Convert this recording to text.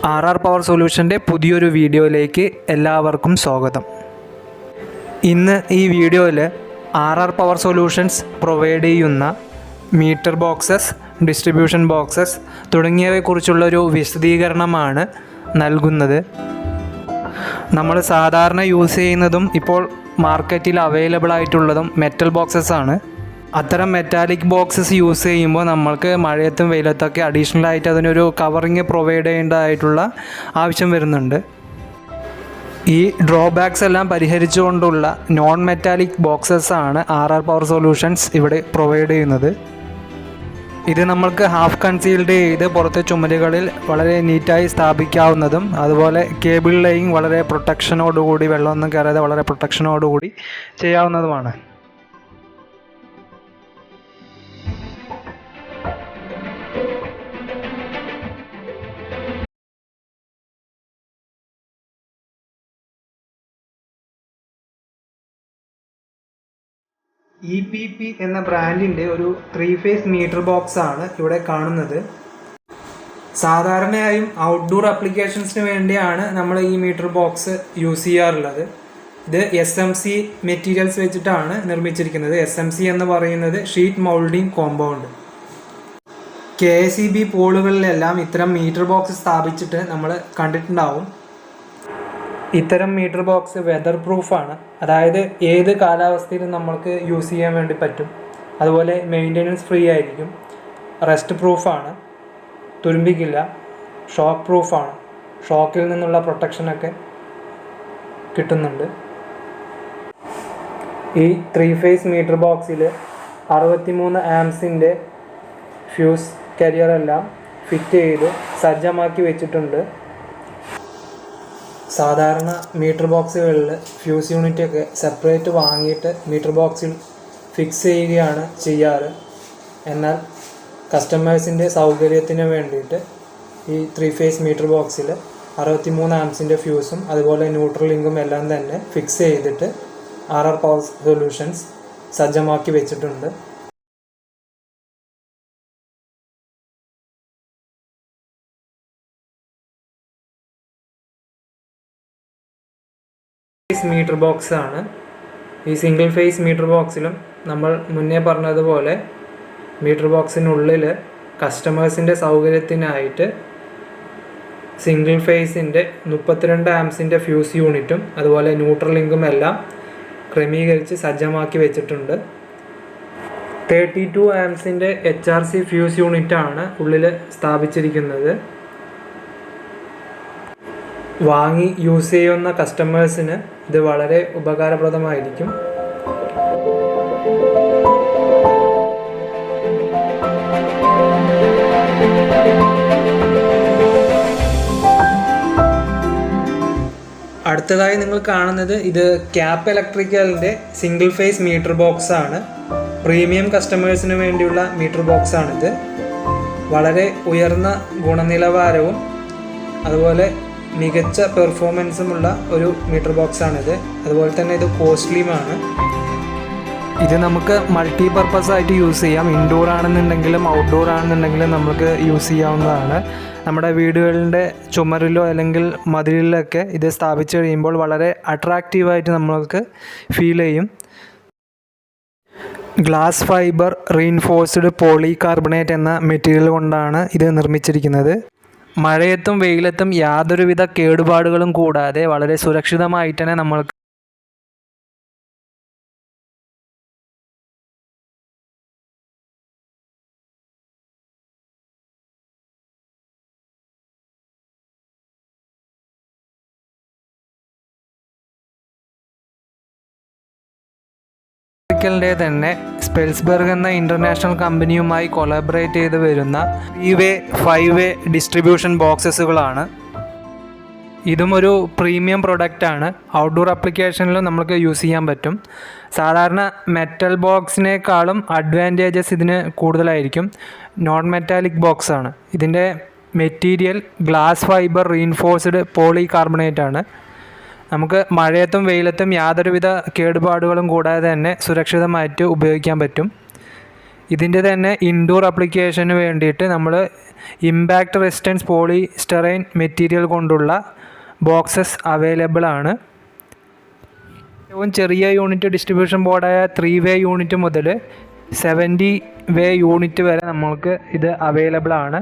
RR power സൊല്യൂഷൻ്റെ പുതിയൊരു വീഡിയോയിലേക്ക് എല്ലാവർക്കും സ്വാഗതം. ഇന്ന് ഈ വീഡിയോയിൽ RR പവർ സൊല്യൂഷൻസ് പ്രൊവൈഡ് ചെയ്യുന്ന മീറ്റർ ബോക്സസ്, ഡിസ്ട്രിബ്യൂഷൻ ബോക്സസ് തുടങ്ങിയവയെക്കുറിച്ചുള്ളൊരു വിശദീകരണമാണ് നൽകുന്നത്. നമ്മൾ സാധാരണ യൂസ് ചെയ്യുന്നതും ഇപ്പോൾ മാർക്കറ്റിൽ അവൈലബിൾ ആയിട്ടുള്ളതും മെറ്റൽ ബോക്സസ് ആണ്. അത്തരം മെറ്റാലിക് ബോക്സസ് യൂസ് ചെയ്യുമ്പോൾ നമ്മൾക്ക് മഴയത്തും വെയിലത്തൊക്കെ അഡീഷണൽ ആയിട്ട് അതിനൊരു കവറിങ് പ്രൊവൈഡ് ചെയ്യേണ്ടതായിട്ടുള്ള ആവശ്യം വരുന്നുണ്ട്. ഈ ഡ്രോബാക്സ് എല്ലാം പരിഹരിച്ചുകൊണ്ടുള്ള നോൺ മെറ്റാലിക് ബോക്സസ് ആണ് RR പവർ സൊല്യൂഷൻസ് ഇവിടെ പ്രൊവൈഡ് ചെയ്യുന്നത്. ഇത് നമ്മൾക്ക് ഹാഫ് കൺസീൽഡ് ചെയ്ത് പുറത്തെ ചുമരുകളിൽ വളരെ നീറ്റായി സ്ഥാപിക്കാവുന്നതും അതുപോലെ കേബിൾ ലൈയിങ് വളരെ പ്രൊട്ടക്ഷനോടുകൂടി, വെള്ളമൊന്നും കയറാതെ വളരെ പ്രൊട്ടക്ഷനോടുകൂടി ചെയ്യാവുന്നതുമാണ്. EPP എന്ന ബ്രാൻഡിൻ്റെ ഒരു 3 ഫേസ് മീറ്റർ ബോക്സ് ആണ് ഇവിടെ കാണുന്നത്. സാധാരണയായും ഔട്ട്ഡോർ ആപ്ലിക്കേഷൻസിന് വേണ്ടിയാണ് നമ്മൾ ഈ മീറ്റർ ബോക്സ് യൂസ് ചെയ്യാറുള്ളത്. ഇത് SMC മെറ്റീരിയൽസ് വെച്ചിട്ടാണ് നിർമ്മിച്ചിരിക്കുന്നത്. SMC എന്ന് പറയുന്നത് ഷീറ്റ് മൗൾഡിംഗ് കോമ്പൗണ്ട്. KICB പോളുകളിലെല്ലാം ഇത്തരം മീറ്റർ ബോക്സ് സ്ഥാപിച്ചിട്ട് നമ്മൾ കണ്ടിട്ടുണ്ടാവും. ഇത്തരം മീറ്റർ ബോക്സ് വെതർ പ്രൂഫാണ്, അതായത് ഏത് കാലാവസ്ഥയിലും നമ്മൾക്ക് യൂസ് ചെയ്യാൻ വേണ്ടി പറ്റും. അതുപോലെ മെയിൻ്റെനൻസ് ഫ്രീ ആയിരിക്കും. റസ്റ്റ് പ്രൂഫാണ്, തുരുമ്പിക്കില്ല. ഷോക്ക് പ്രൂഫാണ്, ഷോക്കിൽ നിന്നുള്ള പ്രൊട്ടക്ഷനൊക്കെ കിട്ടുന്നുണ്ട്. ഈ 3 ഫേസ് മീറ്റർ ബോക്സിൽ 63 ആംസിൻ്റെ ഫ്യൂസ് കരിയറെല്ലാം ഫിറ്റ് ചെയ്ത് സജ്ജമാക്കി വെച്ചിട്ടുണ്ട്. സാധാരണ മീറ്റർ ബോക്സുകളിൽ ഫ്യൂസ് യൂണിറ്റൊക്കെ സെപ്പറേറ്റ് വാങ്ങിയിട്ട് മീറ്റർ ബോക്സിൽ ഫിക്സ് ചെയ്യുകയാണ് ചെയ്യാറ്. എന്നാൽ കസ്റ്റമേഴ്സിൻ്റെ സൗകര്യത്തിന് വേണ്ടിയിട്ട് ഈ 3 ഫേസ് മീറ്റർ ബോക്സിൽ 63 ആംസിൻ്റെ ഫ്യൂസും അതുപോലെ ന്യൂട്രൽ ലിങ്കും എല്ലാം തന്നെ ഫിക്സ് ചെയ്തിട്ട് RR പവർ സൊല്യൂഷൻസ് സജ്ജമാക്കി വെച്ചിട്ടുണ്ട്. മീറ്റർ ബോക്സ് ആണ്. ഈ സിംഗിൾ ഫേസ് മീറ്റർ ബോക്സിലും നമ്മൾ മുന്നേ പറഞ്ഞതുപോലെ മീറ്റർ ബോക്സിനുള്ളിൽ കസ്റ്റമേഴ്സിൻ്റെ സൗകര്യത്തിനായിട്ട് സിംഗിൾ ഫേസിൻ്റെ 32 ആംസിൻ്റെ ഫ്യൂസ് യൂണിറ്റും അതുപോലെ ന്യൂട്രൽ ലിങ്കും എല്ലാം ക്രമീകരിച്ച് സജ്ജമാക്കി വെച്ചിട്ടുണ്ട്. 32 ആംസിൻ്റെ HRC ഫ്യൂസ് യൂണിറ്റാണ് ഉള്ളിൽ സ്ഥാപിച്ചിരിക്കുന്നത്. വാങ്ങി യൂസ് ചെയ്യുന്ന കസ്റ്റമേഴ്സിന് ഇത് വളരെ ഉപകാരപ്രദമായിരിക്കും. അടുത്തതായി നിങ്ങൾ കാണുന്നത് ഇത് ക്യാപ്പ് ഇലക്ട്രിക്കലിൻ്റെ സിംഗിൾ ഫേസ് മീറ്റർ ബോക്സ് ആണ്. പ്രീമിയം കസ്റ്റമേഴ്സിന് വേണ്ടിയുള്ള മീറ്റർ ബോക്സ് ആണിത്. വളരെ ഉയർന്ന ഗുണനിലവാരവും അതുപോലെ മികച്ച പെർഫോമൻസുമുള്ള ഒരു മീറ്റർ ബോക്സ് ആണിത്. അതുപോലെ തന്നെ ഇത് കോസ്റ്റ്ലിയുമാണ്. ഇത് നമുക്ക് മൾട്ടി പർപ്പസ് ആയിട്ട് യൂസ് ചെയ്യാം. ഇൻഡോർ ആണെന്നുണ്ടെങ്കിലും ഔട്ട്ഡോർ ആണെന്നുണ്ടെങ്കിലും നമുക്ക് യൂസ് ചെയ്യാവുന്നതാണ്. നമ്മുടെ വീടുകളുടെ ചുമരിലോ അല്ലെങ്കിൽ മതിലിലൊക്കെ ഇത് സ്ഥാപിച്ച് കഴിയുമ്പോൾ വളരെ അട്രാക്റ്റീവായിട്ട് നമ്മൾക്ക് ഫീൽ ചെയ്യും. ഗ്ലാസ് ഫൈബർ റീൻഫോഴ്സ്ഡ് പോളികാർബണേറ്റ് എന്ന മെറ്റീരിയൽ കൊണ്ടാണ് ഇത് നിർമ്മിച്ചിരിക്കുന്നത്. മഴയത്തും വെയിലത്തും യാതൊരുവിധ കേടുപാടുകളും കൂടാതെ വളരെ സുരക്ഷിതമായിട്ട് തന്നെ നമ്മൾക്ക് തന്നെ സ്പെൽസ്ബർഗ് എന്ന ഇൻ്റർനാഷണൽ കമ്പനിയുമായി കൊളാബറേറ്റ് ചെയ്ത് വരുന്ന 3-വേ 5-വേ ഡിസ്ട്രിബ്യൂഷൻ ബോക്സസുകളാണ്. ഇതും ഒരു പ്രീമിയം പ്രൊഡക്റ്റാണ്. ഔട്ട്ഡോർ ആപ്ലിക്കേഷനിലും നമുക്ക് യൂസ് ചെയ്യാൻ പറ്റും. സാധാരണ മെറ്റൽ ബോക്സിനേക്കാളും അഡ്വാൻറ്റേജസ് ഇതിന് കൂടുതലായിരിക്കും. നോൺ മെറ്റാലിക് ബോക്സ് ആണ്. ഇതിൻ്റെ material glass fibre reinforced polycarbonate ആണ്. നമുക്ക് മഴയത്തും വെയിലത്തും യാതൊരുവിധ കേടുപാടുകളും കൂടാതെ തന്നെ സുരക്ഷിതമായിട്ട് ഉപയോഗിക്കാൻ പറ്റും. ഇതിൻ്റെ തന്നെ ഇൻഡോർ ആപ്ലിക്കേഷന് വേണ്ടിയിട്ട് നമ്മൾ ഇമ്പാക്റ്റ് റെസിസ്റ്റൻസ് പോളിസ്റ്ററൈൻ മെറ്റീരിയൽ കൊണ്ടുള്ള ബോക്സസ് അവൈലബിൾ ആണ്. ഏറ്റവും ചെറിയ യൂണിറ്റ് ഡിസ്ട്രിബ്യൂഷൻ ബോർഡായ 3-way യൂണിറ്റ് മുതൽ 70-way യൂണിറ്റ് വരെ നമ്മൾക്ക് ഇത് അവൈലബിൾ ആണ്.